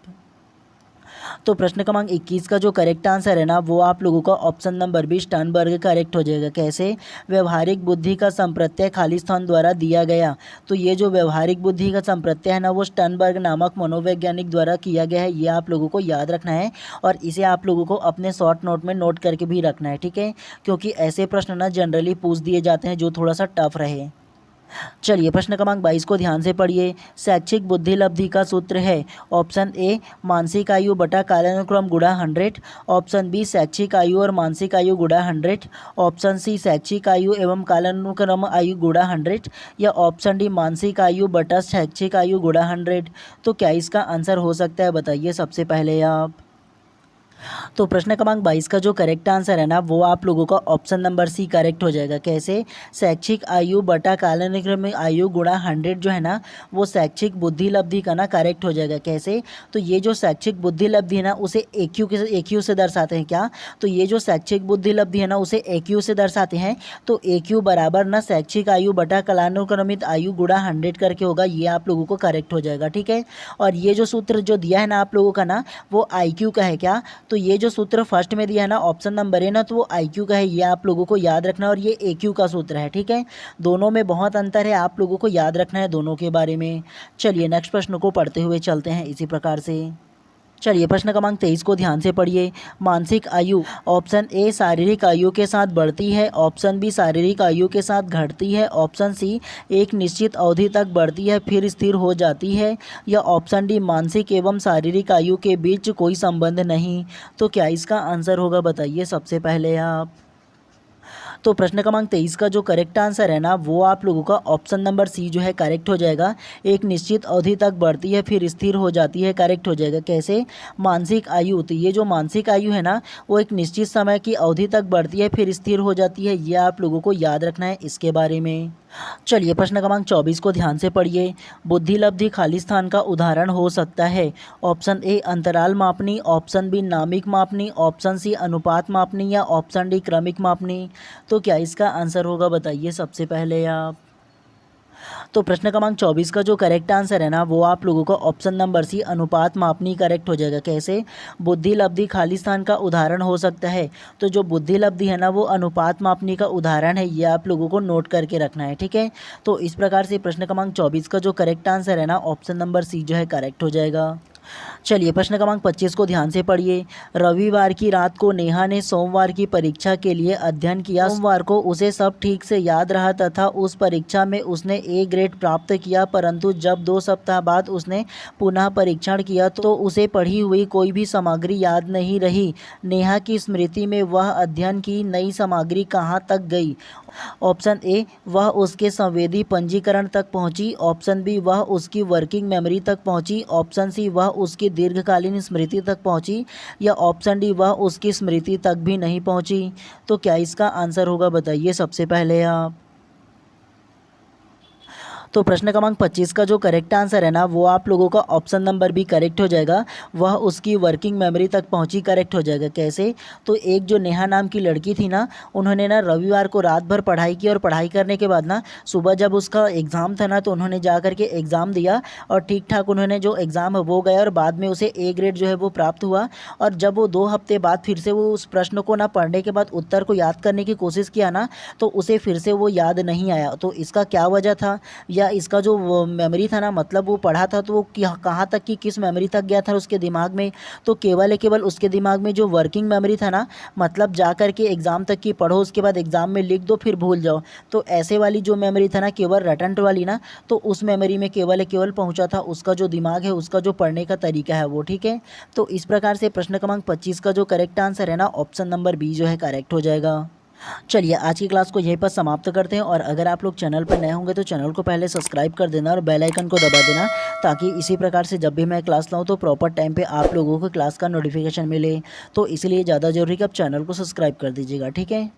तो प्रश्न क्रमांक 21 का जो करेक्ट आंसर है ना वो आप लोगों का option number B Sternberg correct हो जाएगा। कैसे? व्यवहारिक बुद्धि का संप्रत्यय खाली स्थान द्वारा दिया गया। तो ये जो व्यवहारिक बुद्धि का संप्रत्यय है ना वो स्टर्नबर्ग नामक मनोवैज्ञानिक द्वारा किया गया है। ये आप लोगों को याद रखना है और इसे आप लोगों को अपने शॉर्ट नोट में नोट करके भी रखना है, ठीक है, क्योंकि ऐसे प्रश्न ना जनरली पूछ दिए जाते हैं जो थोड़ा सा टफ रहे। चलिए प्रश्न क्रमांक 22 को ध्यान से पढ़िए। शैक्षिक बुद्धिलब्धि का सूत्र है। ऑप्शन ए मानसिक आयु बटा कालानुक्रम गुणा 100, ऑप्शन बी शैक्षिक आयु और मानसिक आयु गुणा 100, ऑप्शन सी शैक्षिक आयु एवं कालानुक्रम आयु गुणा 100 या ऑप्शन डी मानसिक आयु बटा शैक्षिक आयु गुणा 100। तो क्या इसका आंसर हो सकता है बताइए सबसे पहले आप। तो प्रश्न क्रमांक 22 का जो करेक्ट आंसर है ना वो आप लोगों का ऑप्शन नंबर सी करेक्ट हो जाएगा। कैसे? शैक्षिक आयु बटा कालानुक्रमिक आयु गुणा 100 जो है ना वो शैक्षिक बुद्धिलब्धि का ना करेक्ट हो जाएगा। कैसे? तो ये जो शैक्षिक बुद्धिलब्धि है ना उसे AQ से दर्शाते हैं। क्या? तो ये जो शैक्षिक बुद्धिलब्धि है ना उसे AQ से दर्शाते हैं। तो AQ बराबर ना शैक्षिक आयु बटा कालानुक्रमित आयु गुणा 100 करके होगा। ये आप लोगों को करेक्ट हो जाएगा, ठीक है। और ये जो सूत्र जो दिया है ना आप लोगों का ना वो IQ का है। क्या? तो ये जो सूत्र फर्स्ट में दिया है ना ऑप्शन नंबर है ना तो वो IQ का है। ये आप लोगों को याद रखना है और ये AQ का सूत्र है, ठीक है। दोनों में बहुत अंतर है, आप लोगों को याद रखना है दोनों के बारे में। चलिए नेक्स्ट प्रश्न को पढ़ते हुए चलते हैं इसी प्रकार से। चलिए प्रश्न क्रमांक 23 को ध्यान से पढ़िए। मानसिक आयु ऑप्शन ए शारीरिक आयु के साथ बढ़ती है, ऑप्शन बी शारीरिक आयु के साथ घटती है, ऑप्शन सी एक निश्चित अवधि तक बढ़ती है फिर स्थिर हो जाती है या ऑप्शन डी मानसिक एवं शारीरिक आयु के बीच कोई संबंध नहीं। तो क्या इसका आंसर होगा बताइए सबसे पहले आप। तो प्रश्न क्रमांक 23 का जो करेक्ट आंसर है ना वो आप लोगों का ऑप्शन नंबर सी जो है करेक्ट हो जाएगा। एक निश्चित अवधि तक बढ़ती है फिर स्थिर हो जाती है करेक्ट हो जाएगा। कैसे? मानसिक आयु, तो ये जो मानसिक आयु है ना वो एक निश्चित समय की अवधि तक बढ़ती है फिर स्थिर हो जाती है। ये आप लोगों को याद रखना है इसके बारे में। चलिए प्रश्न क्रमांक 24 को ध्यान से पढ़िए। बुद्धिलब्धि खाली स्थान का उदाहरण हो सकता है। ऑप्शन ए अंतराल मापनी, ऑप्शन बी नामिक मापनी, ऑप्शन सी अनुपात मापनी या ऑप्शन डी क्रमिक मापनी। तो क्या इसका आंसर होगा बताइए सबसे पहले आप। तो प्रश्न क्रमांक 24 का जो करेक्ट आंसर है ना वो आप लोगों को ऑप्शन नंबर सी अनुपात मापनी करेक्ट हो जाएगा। कैसे? बुद्धिलब्धि खाली स्थान का उदाहरण हो सकता है। तो जो बुद्धिलब्धि है ना वो अनुपात मापनी का उदाहरण है। ये आप लोगों को नोट करके रखना है, ठीक है। तो इस प्रकार से प्रश्न क्रमांक 24 का जो करेक्ट आंसर है ना ऑप्शन नंबर सी जो है करेक्ट हो जाएगा। चलिए प्रश्न क्रमांक 25 को ध्यान से पढ़िए। रविवार की रात को नेहा ने सोमवार की परीक्षा के लिए अध्ययन किया। सोमवार को उसे सब ठीक से याद रहा तथा उस परीक्षा में उसने ए ग्रेड प्राप्त किया, परंतु जब 2 सप्ताह बाद उसने पुनः परीक्षण किया तो उसे पढ़ी हुई कोई भी सामग्री याद नहीं रही। नेहा की स्मृति में वह अध्ययन की नई सामग्री कहाँ तक गई? ऑप्शन ए वह उसके संवेदी पंजीकरण तक पहुंची, ऑप्शन बी वह उसकी वर्किंग मेमोरी तक पहुंची, ऑप्शन सी वह उसकी दीर्घकालीन स्मृति तक पहुंची या ऑप्शन डी वह उसकी स्मृति तक भी नहीं पहुंची। तो क्या इसका आंसर होगा बताइए सबसे पहले आप। तो प्रश्न क्रमांक 25 का जो करेक्ट आंसर है ना वो आप लोगों का ऑप्शन नंबर बी करेक्ट हो जाएगा। वह उसकी वर्किंग मेमोरी तक पहुंची करेक्ट हो जाएगा। कैसे? तो एक जो नेहा नाम की लड़की थी ना उन्होंने ना रविवार को रात भर पढ़ाई की और पढ़ाई करने के बाद ना सुबह जब उसका एग्ज़ाम था ना तो उन्होंने जा कर के एग्ज़ाम दिया और ठीक ठाक उन्होंने जो एग्ज़ाम है वो गया और बाद में उसे ए ग्रेड जो है वो प्राप्त हुआ। और जब वो 2 हफ्ते बाद फिर से वो उस प्रश्न को ना पढ़ने के बाद उत्तर को याद करने की कोशिश किया ना तो उसे फिर से वो याद नहीं आया। तो इसका क्या वजह था या इसका जो मेमोरी था ना मतलब वो पढ़ा था तो वो कहाँ तक की किस मेमोरी तक गया था उसके दिमाग में? तो केवल उसके दिमाग में जो वर्किंग मेमोरी था ना मतलब जा कर के एग्ज़ाम तक की पढ़ो उसके बाद एग्ज़ाम में लिख दो फिर भूल जाओ। तो ऐसे वाली जो मेमोरी था ना केवल रटंट वाली ना तो उस मेमोरी में केवल पहुंचा था उसका जो दिमाग है उसका जो पढ़ने का तरीका है वो, ठीक है। तो इस प्रकार से प्रश्न क्रमांक 25 का जो करेक्ट आंसर है ना ऑप्शन नंबर बी जो है करेक्ट हो जाएगा। चलिए आज की क्लास को यहीं पर समाप्त करते हैं और अगर आप लोग चैनल पर नए होंगे तो चैनल को पहले सब्सक्राइब कर देना और बेल आइकन को दबा देना ताकि इसी प्रकार से जब भी मैं क्लास लाऊं तो प्रॉपर टाइम पे आप लोगों को क्लास का नोटिफिकेशन मिले। तो इसलिए ज़्यादा जरूरी कि आप चैनल को सब्सक्राइब कर दीजिएगा, ठीक है।